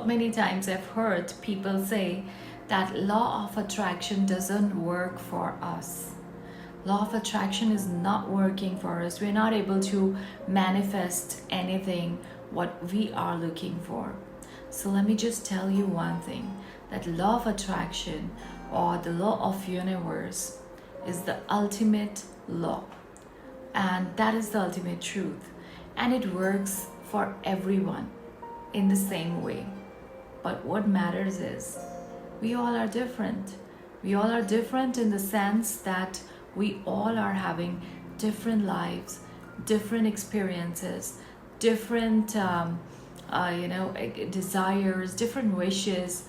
lot many times I've heard people say that law of attraction doesn't work for us. Law of attraction is not working for us. We're not able to manifest anything what we are looking for. So let me just tell you one thing, that law of attraction or the law of universe is the ultimate law, and that is the ultimate truth, and it works for everyone in the same way. But what matters is we all are different. We all are different in the sense that we all are having different lives, different experiences, different desires, different wishes,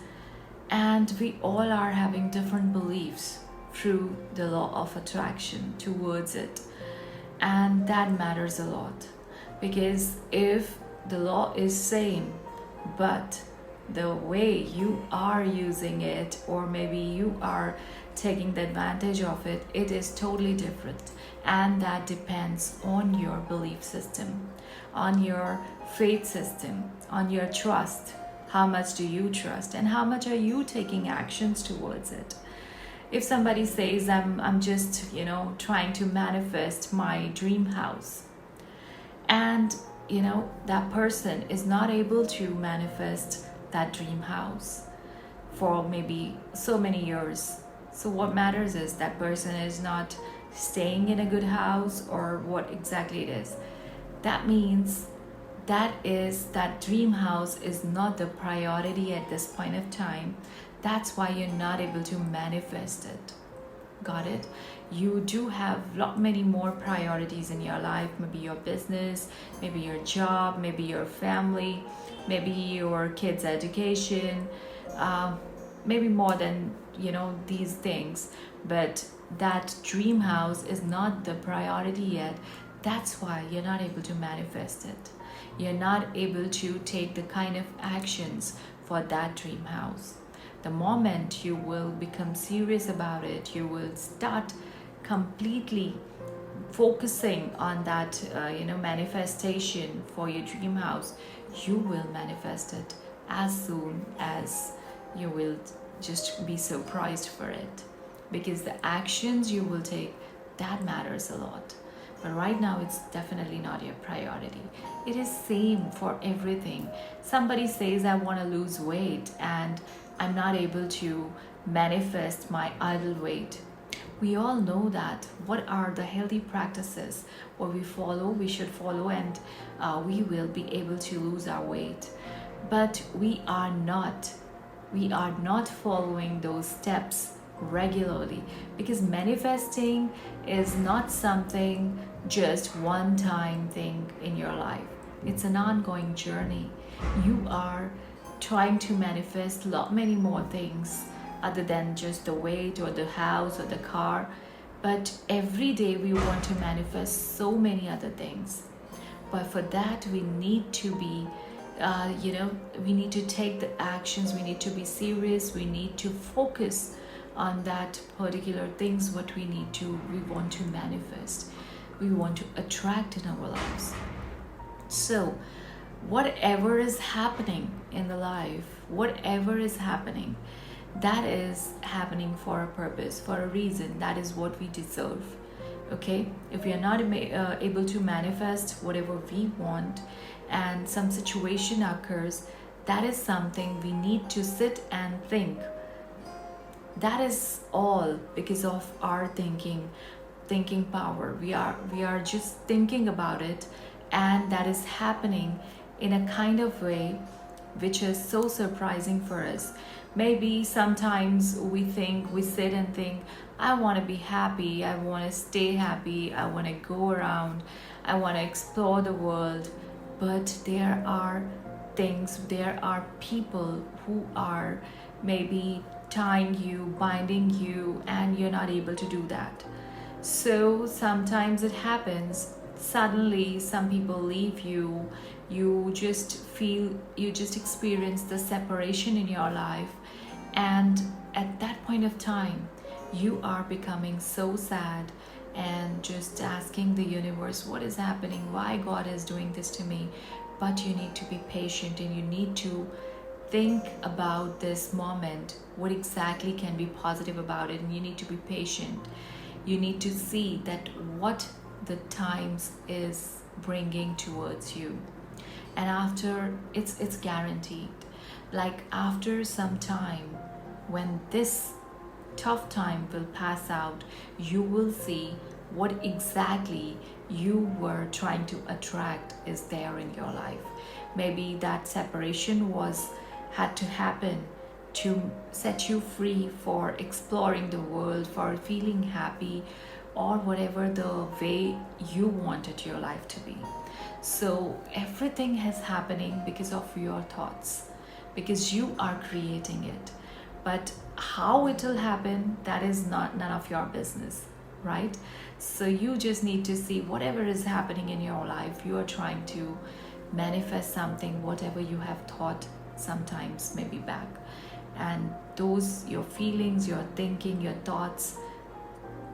and we all are having different beliefs through the law of attraction towards it. And that matters a lot, because if the law is same, but the way you are using it, or maybe you are taking the advantage of it, it is totally different. And that depends on your belief system, on your faith system, on your trust. How much do you trust, and how much are you taking actions towards it? If somebody says, I'm just trying to manifest my dream house, and that person is not able to manifest that dream house for maybe so many years, so what matters is that person is not staying in a good house, or what exactly it is. That means that dream house is not the priority at this point of time. That's why you're not able to manifest it. Got it? You do have lot many more priorities in your life, maybe your business, maybe your job, maybe your family, maybe your kids' education, maybe more than these things. But that dream house is not the priority yet. That's why you're not able to manifest it. You're not able to take the kind of actions for that dream house. The moment you will become serious about it, you will start completely focusing on that manifestation for your dream house, you will manifest it as soon as you will just be surprised for it, because the actions you will take, that matters a lot. But right now it's definitely not your priority. It is same for everything. Somebody says, I want to lose weight and I'm not able to manifest my ideal weight. We all know that what are the healthy practices what we should follow, and we will be able to lose our weight. But we are not following those steps regularly, because manifesting is not something just one time thing in your life. It's an ongoing journey. You are trying to manifest many more things other than just the weight or the house or the car. But every day we want to manifest so many other things. But for that we need to be we need to take the actions, we need to be serious, we need to focus on that particular things what we want to manifest, we want to attract in our lives. So whatever is happening in the life, whatever is happening, that is happening for a purpose, for a reason. That is what we deserve. Okay, if we are not able to manifest whatever we want, and some situation occurs, that is something we need to sit and think. That is all because of our thinking power. We are just thinking about it, and that is happening in a kind of way which is so surprising for us. Maybe sometimes we sit and think, I want to be happy, I want to stay happy, I want to go around, I want to explore the world. But there are people who are maybe tying you, binding you, and you're not able to do that. So sometimes it happens, suddenly some people leave you, you just experience the separation in your life, and at that point of time you are becoming so sad and just asking the universe, what is happening, why God is doing this to me. But you need to be patient, and you need to think about this moment, what exactly can be positive about it, and you need to be patient. You need to see that what the times is bringing towards you, and after it's guaranteed. Like after some time, when this tough time will pass out, you will see what exactly you were trying to attract is there in your life. Maybe that separation was had to happen to set you free for exploring the world, for feeling happy, or whatever the way you wanted your life to be. So everything is happening because of your thoughts, because you are creating it. But how it will happen, that is not none of your business, right? So you just need to see whatever is happening in your life. You are trying to manifest something, whatever you have thought sometimes maybe back, and those your feelings, your thinking, your thoughts,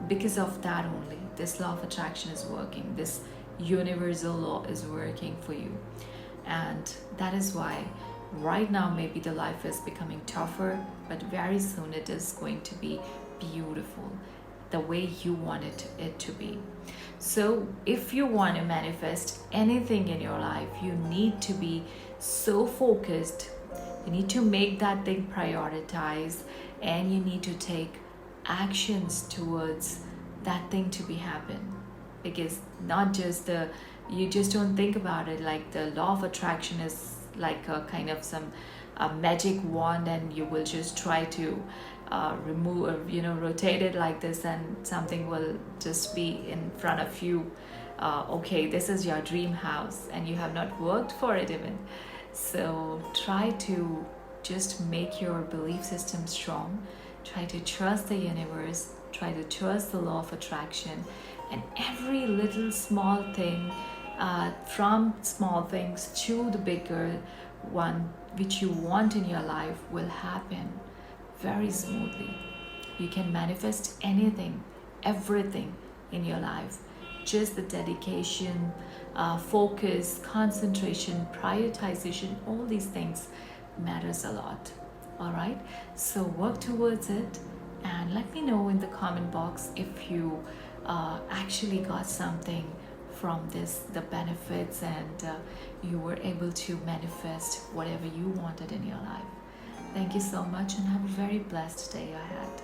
because of that only this law of attraction is working, this universal law is working for you. And that is why right now maybe the life is becoming tougher, but very soon it is going to be beautiful, the way you want it to be. So if you want to manifest anything in your life, you need to be so focused. You need to make that thing prioritize, and you need to take actions towards that thing to be happen. Because not just the you just don't think about it like the law of attraction is like a kind of some a magic wand, and you will just try to remove or rotate it like this, and something will just be in front of you. Okay, this is your dream house, and you have not worked for it even. So try to just make your belief system strong. Try to trust the universe. Try to trust the law of attraction, and every little small thing, from small things to the bigger one which you want in your life, will happen very smoothly. You can manifest anything, everything in your life. Just the dedication, focus, concentration, prioritization, all these things matters a lot. All right, so work towards it, and let me know in the comment box if you actually got something from this, the benefits, and you were able to manifest whatever you wanted in your life. Thank you so much, and have a very blessed day ahead.